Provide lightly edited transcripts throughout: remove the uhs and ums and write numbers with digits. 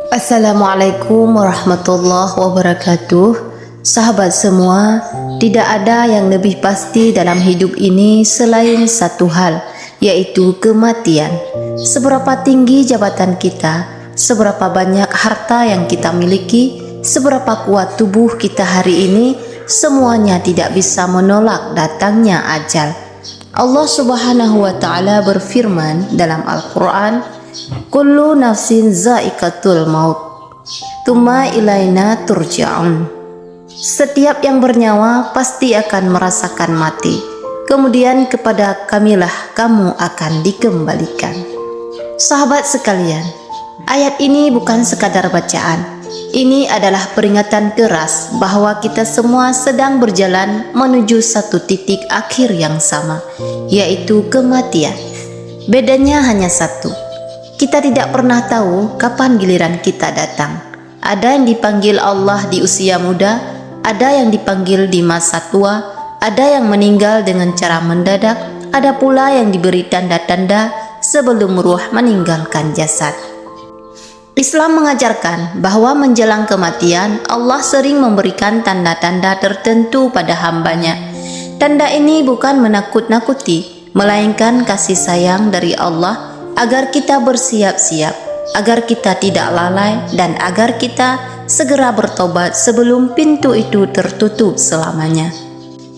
Assalamualaikum warahmatullahi wabarakatuh. Sahabat semua, tidak ada yang lebih pasti dalam hidup ini selain satu hal, yaitu kematian. Seberapa tinggi jabatan kita, seberapa banyak harta yang kita miliki, seberapa kuat tubuh kita hari ini, semuanya tidak bisa menolak datangnya ajal. Allah Subhanahu wa taala berfirman dalam Al-Qur'an, "Kullu nafsin za'iqatul maut, tsumma ilaina turja'un." Setiap yang bernyawa pasti akan merasakan mati. Kemudian kepada kamilah kamu akan dikembalikan. Sahabat sekalian, ayat ini bukan sekadar bacaan. Ini adalah peringatan keras bahwa kita semua sedang berjalan menuju satu titik akhir yang sama, yaitu kematian. Bedanya hanya satu. Kita tidak pernah tahu kapan giliran kita datang. Ada yang dipanggil Allah di usia muda, ada yang dipanggil di masa tua, ada yang meninggal dengan cara mendadak, ada pula yang diberi tanda-tanda sebelum ruh meninggalkan jasad. Islam mengajarkan bahwa menjelang kematian Allah sering memberikan tanda-tanda tertentu pada hambanya. Tanda ini bukan menakut-nakuti, melainkan kasih sayang dari Allah agar kita bersiap-siap, agar kita tidak lalai, dan agar kita segera bertobat sebelum pintu itu tertutup selamanya.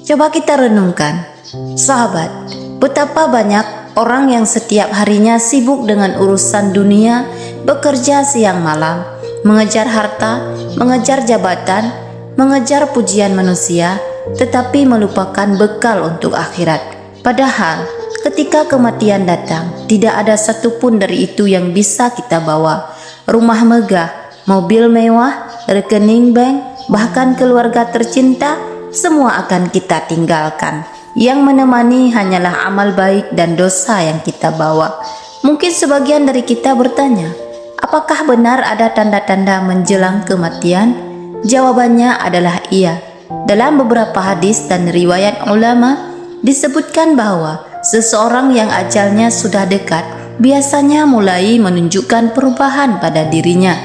Coba kita renungkan, sahabat, betapa banyak orang yang setiap harinya sibuk dengan urusan dunia, bekerja siang malam, mengejar harta, mengejar jabatan, mengejar pujian manusia, tetapi melupakan bekal untuk akhirat. Padahal ketika kematian datang, tidak ada satupun dari itu yang bisa kita bawa. Rumah megah, mobil mewah, rekening bank, bahkan keluarga tercinta, semua akan kita tinggalkan. Yang menemani hanyalah amal baik dan dosa yang kita bawa. Mungkin sebagian dari kita bertanya, apakah benar ada tanda-tanda menjelang kematian? Jawabannya adalah iya. Dalam beberapa hadis dan riwayat ulama disebutkan bahwa seseorang yang ajalnya sudah dekat biasanya mulai menunjukkan perubahan pada dirinya,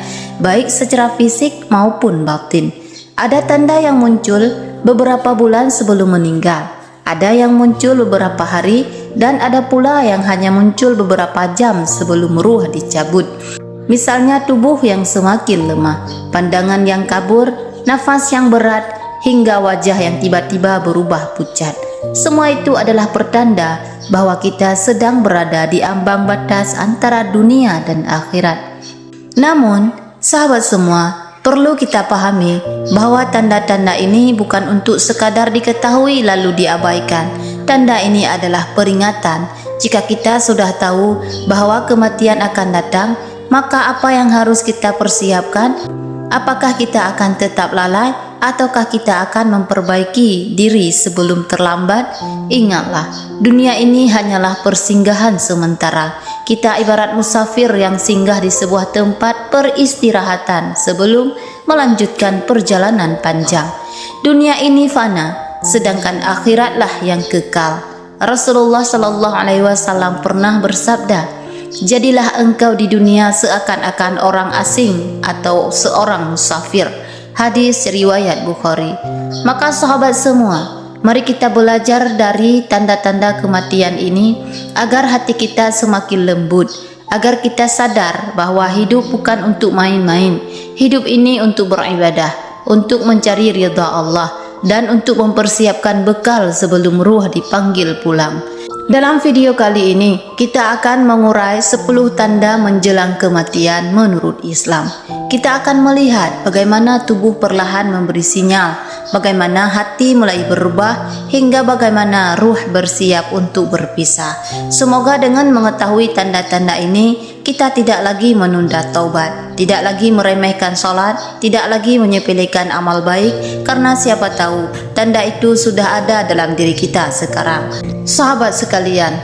baik secara fisik maupun batin. Ada tanda yang muncul beberapa bulan sebelum meninggal, ada yang muncul beberapa hari, dan ada pula yang hanya muncul beberapa jam sebelum ruh dicabut. Misalnya tubuh yang semakin lemah, pandangan yang kabur, nafas yang berat, hingga wajah yang tiba-tiba berubah pucat. Semua itu adalah pertanda bahwa kita sedang berada di ambang batas antara dunia dan akhirat. Namun, sahabat semua, perlu kita pahami bahwa tanda-tanda ini bukan untuk sekadar diketahui lalu diabaikan. Tanda ini adalah peringatan. Jika kita sudah tahu bahwa kematian akan datang, maka apa yang harus kita persiapkan? Apakah kita akan tetap lalai ataukah kita akan memperbaiki diri sebelum terlambat? Ingatlah, dunia ini hanyalah persinggahan sementara. Kita ibarat musafir yang singgah di sebuah tempat peristirahatan sebelum melanjutkan perjalanan panjang. Dunia ini fana, sedangkan akhiratlah yang kekal. Rasulullah Shallallahu Alaihi Wasallam pernah bersabda, "Jadilah engkau di dunia seakan-akan orang asing atau seorang musafir." Hadis riwayat Bukhari. Maka sahabat semua, mari kita belajar dari tanda-tanda kematian ini agar hati kita semakin lembut, agar kita sadar bahwa hidup bukan untuk main-main. Hidup ini untuk beribadah, untuk mencari ridha Allah, dan untuk mempersiapkan bekal sebelum ruh dipanggil pulang. Dalam video kali ini, kita akan mengurai 10 tanda menjelang kematian menurut Islam. Kita akan melihat bagaimana tubuh perlahan memberi sinyal, bagaimana hati mulai berubah, hingga bagaimana ruh bersiap untuk berpisah. Semoga dengan mengetahui tanda-tanda ini, kita tidak lagi menunda taubat, tidak lagi meremehkan sholat, tidak lagi menyepelekan amal baik, karena siapa tahu tanda itu sudah ada dalam diri kita sekarang. Sahabat sekalian,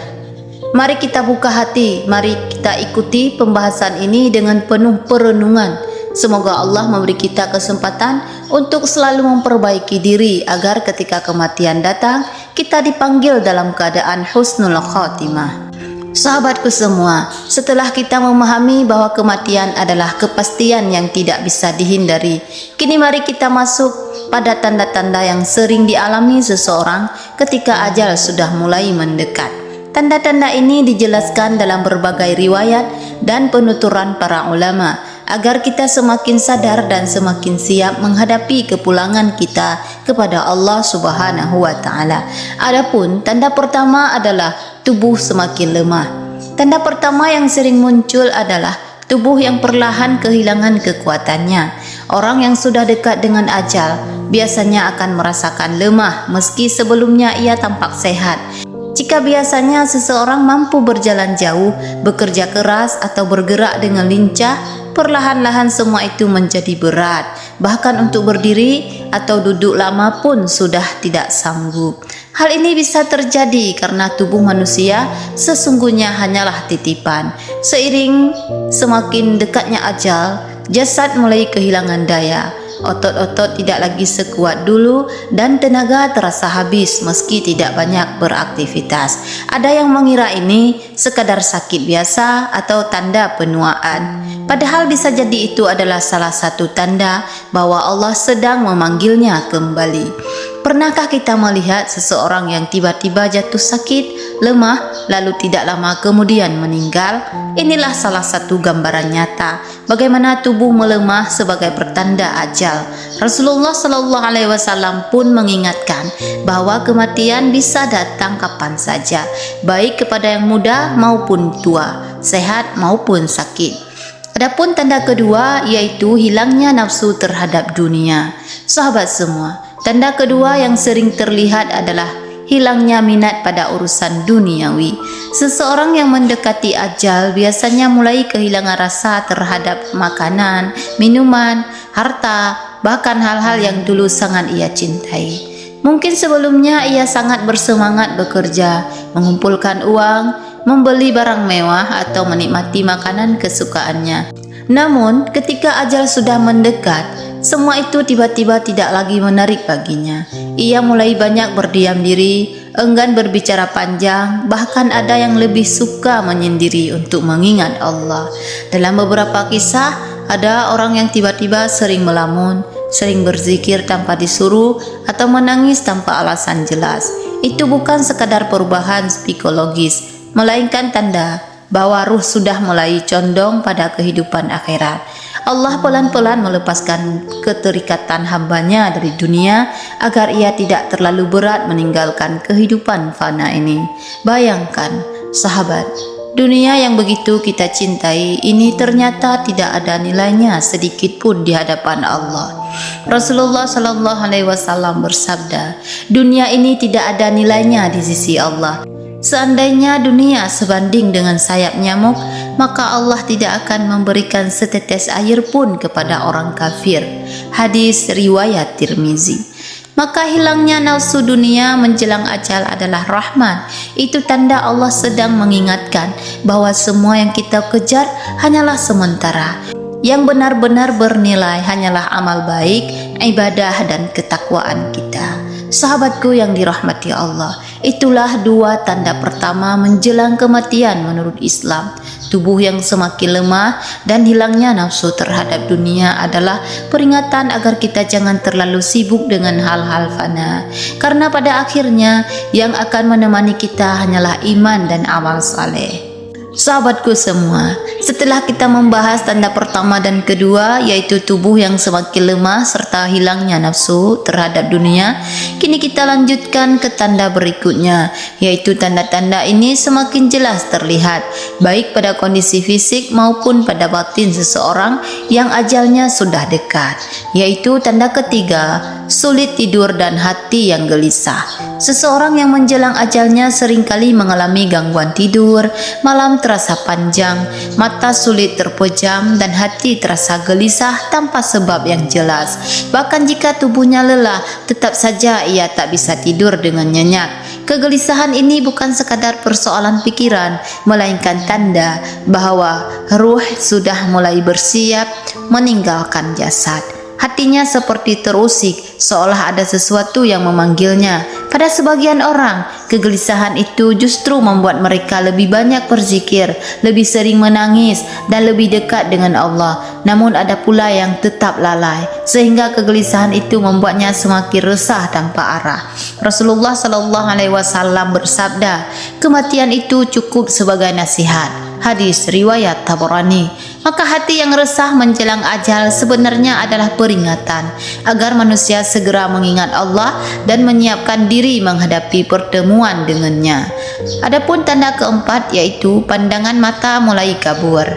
mari kita buka hati, mari kita ikuti pembahasan ini dengan penuh perenungan. Semoga Allah memberi kita kesempatan untuk selalu memperbaiki diri agar ketika kematian datang, kita dipanggil dalam keadaan husnul khatimah. Sahabatku semua, setelah kita memahami bahwa kematian adalah kepastian yang tidak bisa dihindari, kini mari kita masuk pada tanda-tanda yang sering dialami seseorang ketika ajal sudah mulai mendekat. Tanda-tanda ini dijelaskan dalam berbagai riwayat dan penuturan para ulama agar kita semakin sadar dan semakin siap menghadapi kepulangan kita kepada Allah Subhanahu wa taala. Adapun tanda pertama adalah tubuh semakin lemah. Tanda pertama yang sering muncul adalah tubuh yang perlahan kehilangan kekuatannya. Orang yang sudah dekat dengan ajal biasanya akan merasakan lemah meski sebelumnya ia tampak sehat. Jika biasanya seseorang mampu berjalan jauh, bekerja keras atau bergerak dengan lincah, perlahan-lahan semua itu menjadi berat. Bahkan untuk berdiri atau duduk lama pun sudah tidak sanggup. Hal ini bisa terjadi karena tubuh manusia sesungguhnya hanyalah titipan. Seiring semakin dekatnya ajal, jasad mulai kehilangan daya. Otot-otot tidak lagi sekuat dulu dan tenaga terasa habis meski tidak banyak beraktivitas. Ada yang mengira ini sekadar sakit biasa atau tanda penuaan. Padahal bisa jadi itu adalah salah satu tanda bahwa Allah sedang memanggilnya kembali. Pernahkah kita melihat seseorang yang tiba-tiba jatuh sakit, lemah, lalu tidak lama kemudian meninggal? Inilah salah satu gambaran nyata bagaimana tubuh melemah sebagai pertanda ajal. Rasulullah Shallallahu Alaihi Wasallam pun mengingatkan bahwa kematian bisa datang kapan saja, baik kepada yang muda maupun tua, sehat maupun sakit. Adapun tanda kedua yaitu hilangnya nafsu terhadap dunia. Sahabat semua, tanda kedua yang sering terlihat adalah hilangnya minat pada urusan duniawi. Seseorang yang mendekati ajal biasanya mulai kehilangan rasa terhadap makanan, minuman, harta, bahkan hal-hal yang dulu sangat ia cintai. Mungkin sebelumnya ia sangat bersemangat bekerja, mengumpulkan uang, membeli barang mewah atau menikmati makanan kesukaannya. Namun, ketika ajal sudah mendekat, semua itu tiba-tiba tidak lagi menarik baginya. Ia mulai banyak berdiam diri, enggan berbicara panjang, bahkan ada yang lebih suka menyendiri untuk mengingat Allah. Dalam beberapa kisah, ada orang yang tiba-tiba sering melamun, sering berzikir tanpa disuruh, atau menangis tanpa alasan jelas. Itu bukan sekadar perubahan psikologis, melainkan tanda bahwa ruh sudah mulai condong pada kehidupan akhirat. Allah pelan-pelan melepaskan keterikatan hambanya dari dunia agar ia tidak terlalu berat meninggalkan kehidupan fana ini. Bayangkan, sahabat, dunia yang begitu kita cintai ini ternyata tidak ada nilainya sedikit pun di hadapan Allah. Rasulullah Shallallahu Alaihi Wasallam bersabda, dunia ini tidak ada nilainya di sisi Allah. Seandainya dunia sebanding dengan sayap nyamuk, maka Allah tidak akan memberikan setetes air pun kepada orang kafir. Hadis riwayat Tirmizi. Maka hilangnya nafsu dunia menjelang ajal adalah rahmat. Itu tanda Allah sedang mengingatkan bahwa semua yang kita kejar hanyalah sementara. Yang benar-benar bernilai hanyalah amal baik, ibadah dan ketakwaan kita. Sahabatku yang dirahmati Allah, itulah dua tanda pertama menjelang kematian menurut Islam. Tubuh yang semakin lemah dan hilangnya nafsu terhadap dunia adalah peringatan agar kita jangan terlalu sibuk dengan hal-hal fana. Karena pada akhirnya yang akan menemani kita hanyalah iman dan amal saleh. Sahabatku semua, setelah kita membahas tanda pertama dan kedua yaitu tubuh yang semakin lemah serta hilangnya nafsu terhadap dunia, kini kita lanjutkan ke tanda berikutnya, yaitu tanda-tanda ini semakin jelas terlihat baik pada kondisi fisik maupun pada batin seseorang yang ajalnya sudah dekat, yaitu tanda ketiga, sulit tidur dan hati yang gelisah. Seseorang yang menjelang ajalnya seringkali mengalami gangguan tidur, malam terasa panjang, mata sulit terpejam dan hati terasa gelisah tanpa sebab yang jelas. Bahkan jika tubuhnya lelah, tetap saja ia tak bisa tidur dengan nyenyak. Kegelisahan ini bukan sekadar persoalan pikiran, melainkan tanda bahwa ruh sudah mulai bersiap meninggalkan jasad. hatinya seperti terusik, seolah ada sesuatu yang memanggilnya. Pada sebagian orang, kegelisahan itu justru membuat mereka lebih banyak berzikir, lebih sering menangis, dan lebih dekat dengan Allah. Namun ada pula yang tetap lalai, sehingga kegelisahan itu membuatnya semakin resah tanpa arah. Rasulullah SAW bersabda, kematian itu cukup sebagai nasihat. Hadis riwayat Tabarani. Maka hati yang resah menjelang ajal sebenarnya adalah peringatan agar manusia segera mengingat Allah dan menyiapkan diri menghadapi pertemuan dengannya. Adapun tanda keempat yaitu pandangan mata mulai kabur.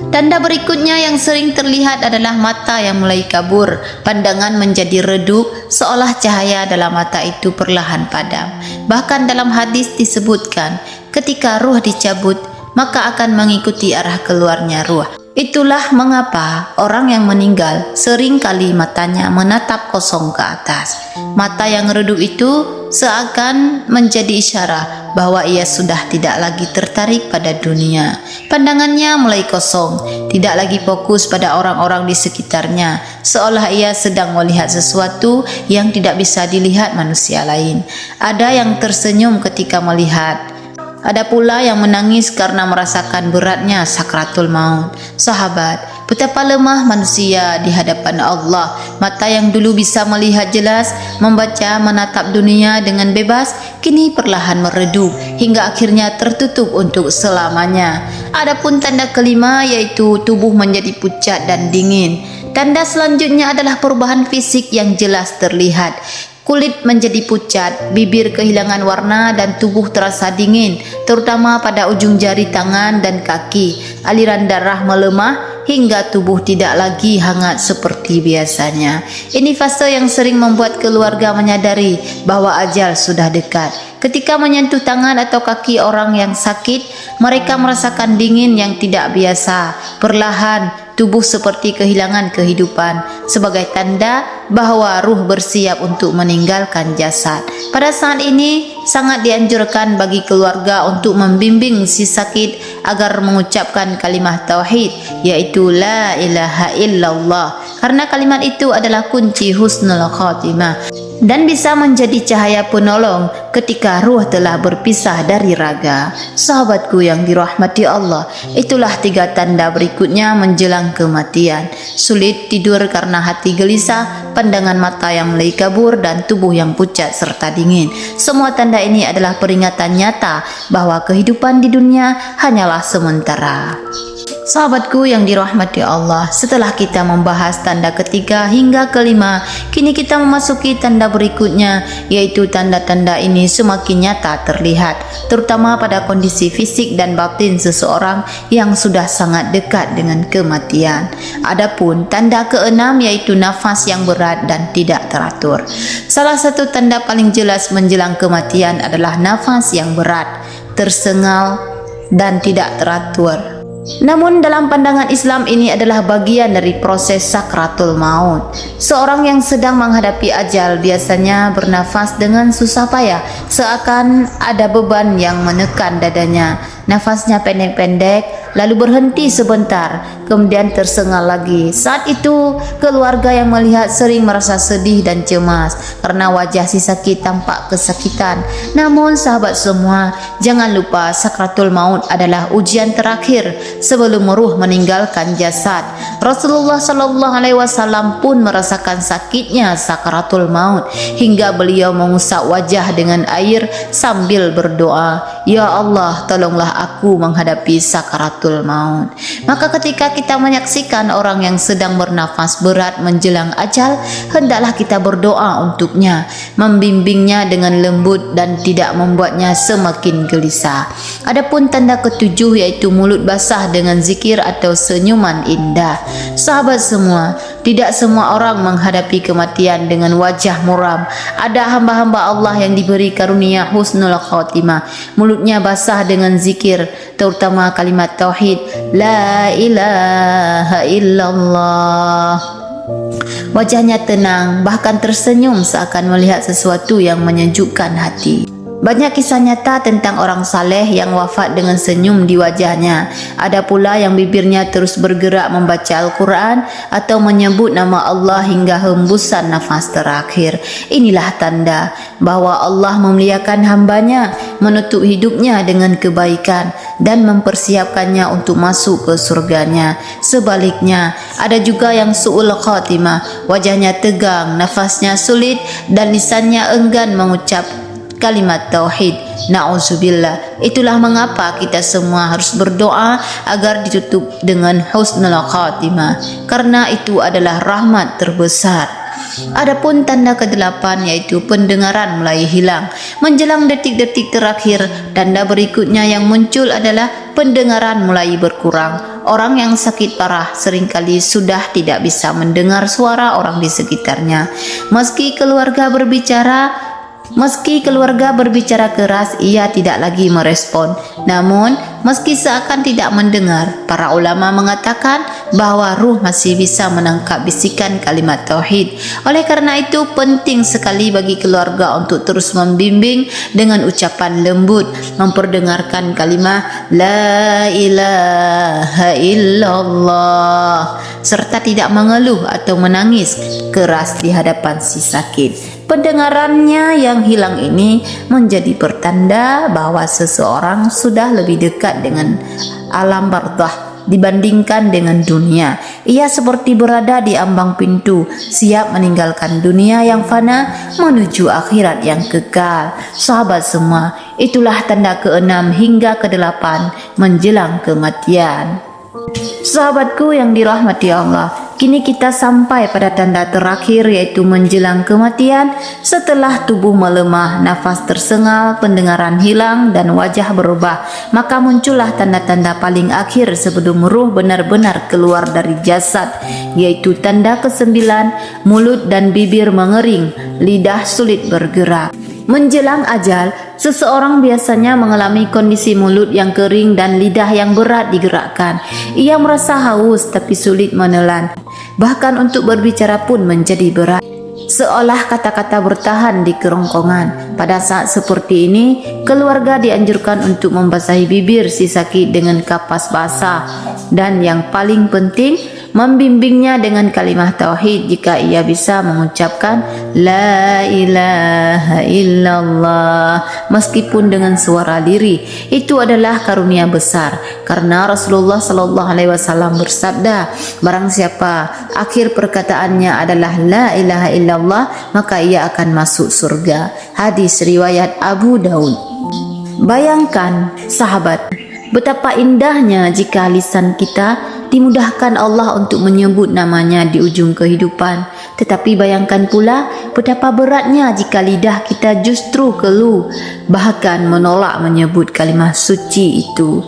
Tanda berikutnya yang sering terlihat adalah mata yang mulai kabur, pandangan menjadi redup, seolah cahaya dalam mata itu perlahan padam. Bahkan dalam hadis disebutkan, ketika ruh dicabut, maka akan mengikuti arah keluarnya ruh. Itulah mengapa orang yang meninggal sering kali matanya menatap kosong ke atas. Mata yang redup itu seakan menjadi isyarat bahwa ia sudah tidak lagi tertarik pada dunia. Pandangannya mulai kosong, tidak lagi fokus pada orang-orang di sekitarnya, seolah ia sedang melihat sesuatu yang tidak bisa dilihat manusia lain. Ada yang tersenyum ketika melihat, ada pula yang menangis karena merasakan beratnya sakratul maut. Sahabat, betapa lemah manusia di hadapan Allah. Mata yang dulu bisa melihat jelas, membaca, menatap dunia dengan bebas, kini perlahan meredup hingga akhirnya tertutup untuk selamanya. Adapun tanda kelima yaitu tubuh menjadi pucat dan dingin. Tanda selanjutnya adalah perubahan fisik yang jelas terlihat. Kulit menjadi pucat, bibir kehilangan warna dan tubuh terasa dingin, terutama pada ujung jari tangan dan kaki. Aliran darah melemah hingga tubuh tidak lagi hangat seperti biasanya. Ini fase yang sering membuat keluarga menyadari bahwa ajal sudah dekat. Ketika menyentuh tangan atau kaki orang yang sakit, mereka merasakan dingin yang tidak biasa. Perlahan, tubuh seperti kehilangan kehidupan, sebagai tanda bahwa ruh bersiap untuk meninggalkan jasad. Pada saat ini, sangat dianjurkan bagi keluarga untuk membimbing si sakit agar mengucapkan kalimat tauhid, yaitu la ilaha illallah, karena kalimat itu adalah kunci husnul khatimah dan bisa menjadi cahaya penolong ketika ruh telah berpisah dari raga. Sahabatku yang dirahmati Allah, itulah 3 tanda berikutnya menjelang kematian. Sulit tidur karena hati gelisah, pandangan mata yang mulai kabur, dan tubuh yang pucat serta dingin. Semua tanda ini adalah peringatan nyata bahwa kehidupan di dunia hanyalah sementara. Sahabatku yang dirahmati Allah, setelah kita membahas tanda ketiga hingga kelima, kini kita memasuki tanda berikutnya, yaitu tanda-tanda ini semakin nyata terlihat, terutama pada kondisi fisik dan batin seseorang yang sudah sangat dekat dengan kematian. Adapun tanda keenam yaitu nafas yang berat dan tidak teratur. Salah satu tanda paling jelas menjelang kematian adalah nafas yang berat, tersengal, dan tidak teratur. Namun dalam pandangan Islam ini adalah bagian dari proses sakratul maut. Seorang yang sedang menghadapi ajal biasanya bernafas dengan susah payah, seakan ada beban yang menekan dadanya. Nafasnya pendek-pendek, lalu berhenti sebentar, kemudian tersengal lagi. Saat itu keluarga yang melihat sering merasa sedih dan cemas karena wajah si sakit tampak kesakitan. Namun sahabat semua, jangan lupa sakratul maut adalah ujian terakhir sebelum ruh meninggalkan jasad. Rasulullah SAW pun merasakan sakitnya sakratul maut hingga beliau mengusap wajah dengan air sambil berdoa, "Ya Allah, tolonglah aku menghadapi sakaratul maut." Maka ketika kita menyaksikan orang yang sedang bernafas berat menjelang ajal, hendaklah kita berdoa untuknya, membimbingnya dengan lembut dan tidak membuatnya semakin gelisah. Adapun tanda ketujuh yaitu mulut basah dengan zikir atau senyuman indah. Sahabat semua, tidak semua orang menghadapi kematian dengan wajah muram. Ada hamba-hamba Allah yang diberi karunia husnul khatimah, mulutnya basah dengan zikir, terutama kalimat tauhid la ilaha illallah. Wajahnya tenang, bahkan tersenyum seakan melihat sesuatu yang menyejukkan hati. Banyak kisah nyata tentang orang saleh yang wafat dengan senyum di wajahnya. Ada pula yang bibirnya terus bergerak membaca Al-Quran atau menyebut nama Allah hingga hembusan nafas terakhir. Inilah tanda bahwa Allah memuliakan hambanya, menutup hidupnya dengan kebaikan dan mempersiapkannya untuk masuk ke surganya. Sebaliknya, ada juga yang su'ul khatimah, wajahnya tegang, nafasnya sulit dan lisannya enggan mengucap kalimat tauhid. Na'udzubillah. Itulah mengapa kita semua harus berdoa agar ditutup dengan husnul khatimah, karena itu adalah rahmat terbesar. Adapun tanda ke-8 yaitu pendengaran mulai hilang menjelang detik-detik terakhir. Tanda berikutnya yang muncul adalah pendengaran mulai berkurang. Orang yang sakit parah seringkali sudah tidak bisa mendengar suara orang di sekitarnya. Meski keluarga berbicara keras, ia tidak lagi merespon. Namun, meski seakan tidak mendengar, para ulama mengatakan bahwa ruh masih bisa menangkap bisikan kalimat tauhid. Oleh karena itu, penting sekali bagi keluarga untuk terus membimbing dengan ucapan lembut, memperdengarkan kalimat La ilaha illallah, serta tidak mengeluh atau menangis keras di hadapan si sakit. Pendengarannya yang hilang ini menjadi pertanda bahwa seseorang sudah lebih dekat dengan alam barzakh dibandingkan dengan dunia. Ia seperti berada di ambang pintu, siap meninggalkan dunia yang fana menuju akhirat yang kekal. Sahabat semua, itulah tanda ke-6 hingga ke-8 menjelang kematian. Sahabatku yang dirahmati Allah, kini kita sampai pada tanda terakhir yaitu menjelang kematian. Setelah tubuh melemah, nafas tersengal, pendengaran hilang dan wajah berubah, maka muncullah tanda-tanda paling akhir sebelum ruh benar-benar keluar dari jasad, yaitu tanda ke-9, mulut dan bibir mengering, lidah sulit bergerak. Menjelang ajal, seseorang biasanya mengalami kondisi mulut yang kering dan lidah yang berat digerakkan. Ia merasa haus tapi sulit menelan. Bahkan untuk berbicara pun menjadi berat, seolah kata-kata bertahan di kerongkongan. Pada saat seperti ini, keluarga dianjurkan untuk membasahi bibir si sakit dengan kapas basah, dan yang paling penting, membimbingnya dengan kalimat tauhid jika ia bisa mengucapkan La ilaha illallah meskipun dengan suara lirih. Itu adalah karunia besar, karena Rasulullah SAW bersabda, barang siapa akhir perkataannya adalah La ilaha illallah, maka ia akan masuk surga. Hadis riwayat Abu Daud. Bayangkan sahabat, betapa indahnya jika lisan kita dimudahkan Allah untuk menyebut namanya di ujung kehidupan. Tetapi bayangkan pula betapa beratnya jika lidah kita justru keluh, bahkan menolak menyebut kalimat suci itu.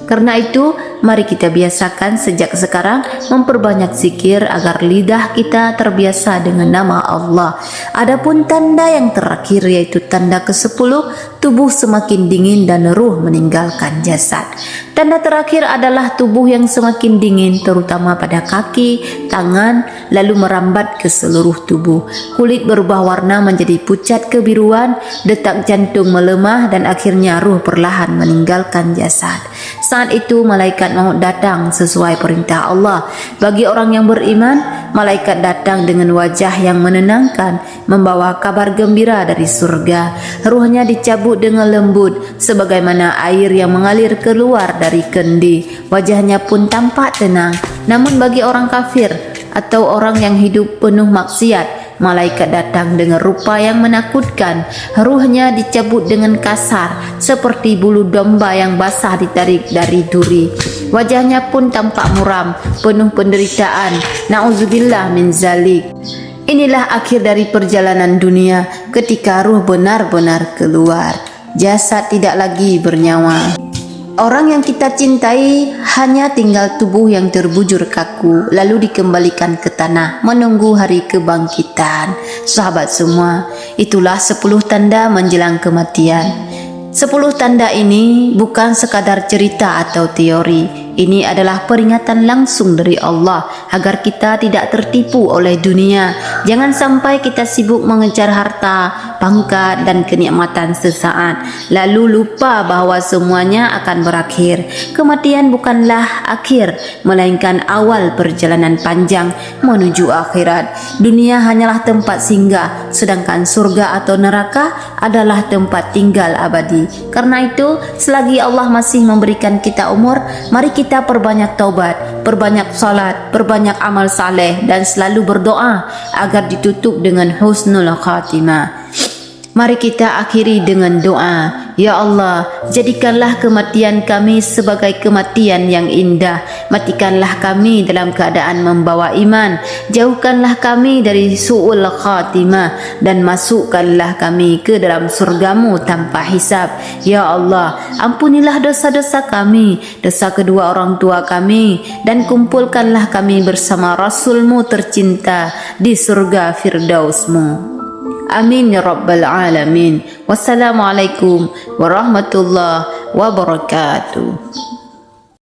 Karena itu, mari kita biasakan sejak sekarang memperbanyak zikir agar lidah kita terbiasa dengan nama Allah. Adapun tanda yang terakhir yaitu tanda ke-10, tubuh semakin dingin dan ruh meninggalkan jasad. Tanda terakhir adalah tubuh yang semakin dingin, terutama pada kaki, tangan, lalu merambat ke seluruh tubuh. Kulit berubah warna menjadi pucat kebiruan, detak jantung melemah dan akhirnya ruh perlahan meninggalkan jasad. Saat itu malaikat maut datang sesuai perintah Allah. Bagi orang yang beriman, malaikat datang dengan wajah yang menenangkan, membawa kabar gembira dari surga. Ruhnya dicabut dengan lembut sebagaimana air yang mengalir keluar dari kendi. Wajahnya pun tampak tenang. Namun bagi orang kafir atau orang yang hidup penuh maksiat, malaikat datang dengan rupa yang menakutkan. Ruhnya dicabut dengan kasar seperti bulu domba yang basah ditarik dari duri. Wajahnya pun tampak muram, penuh penderitaan. Na'udzubillah min zalik. Inilah akhir dari perjalanan dunia ketika ruh benar-benar keluar. Jasad tidak lagi bernyawa. Orang yang kita cintai hanya tinggal tubuh yang terbujur kaku, lalu dikembalikan ke tanah menunggu hari kebangkitan. Sahabat semua, itulah 10 tanda menjelang kematian. 10 tanda ini bukan sekadar cerita atau teori. Ini adalah peringatan langsung dari Allah agar kita tidak tertipu oleh dunia. Jangan sampai kita sibuk mengejar harta, pangkat dan kenikmatan sesaat, lalu lupa bahawa semuanya akan berakhir. Kematian bukanlah akhir, melainkan awal perjalanan panjang menuju akhirat. Dunia hanyalah tempat singgah, sedangkan surga atau neraka adalah tempat tinggal abadi. Karena itu, selagi Allah masih memberikan kita umur, mari kita perbanyak taubat, perbanyak salat, perbanyak amal saleh dan selalu berdoa agar ditutup dengan husnul khatimah. Mari kita akhiri dengan doa. Ya Allah, jadikanlah kematian kami sebagai kematian yang indah. Matikanlah kami dalam keadaan membawa iman. Jauhkanlah kami dari su'ul khatimah dan masukkanlah kami ke dalam surgamu tanpa hisab. Ya Allah, ampunilah dosa-dosa kami, dosa kedua orang tua kami, dan kumpulkanlah kami bersama Rasulmu tercinta di surga Firdausmu. Amin ya rabbal alamin. Wassalamualaikum warahmatullahi wabarakatuh.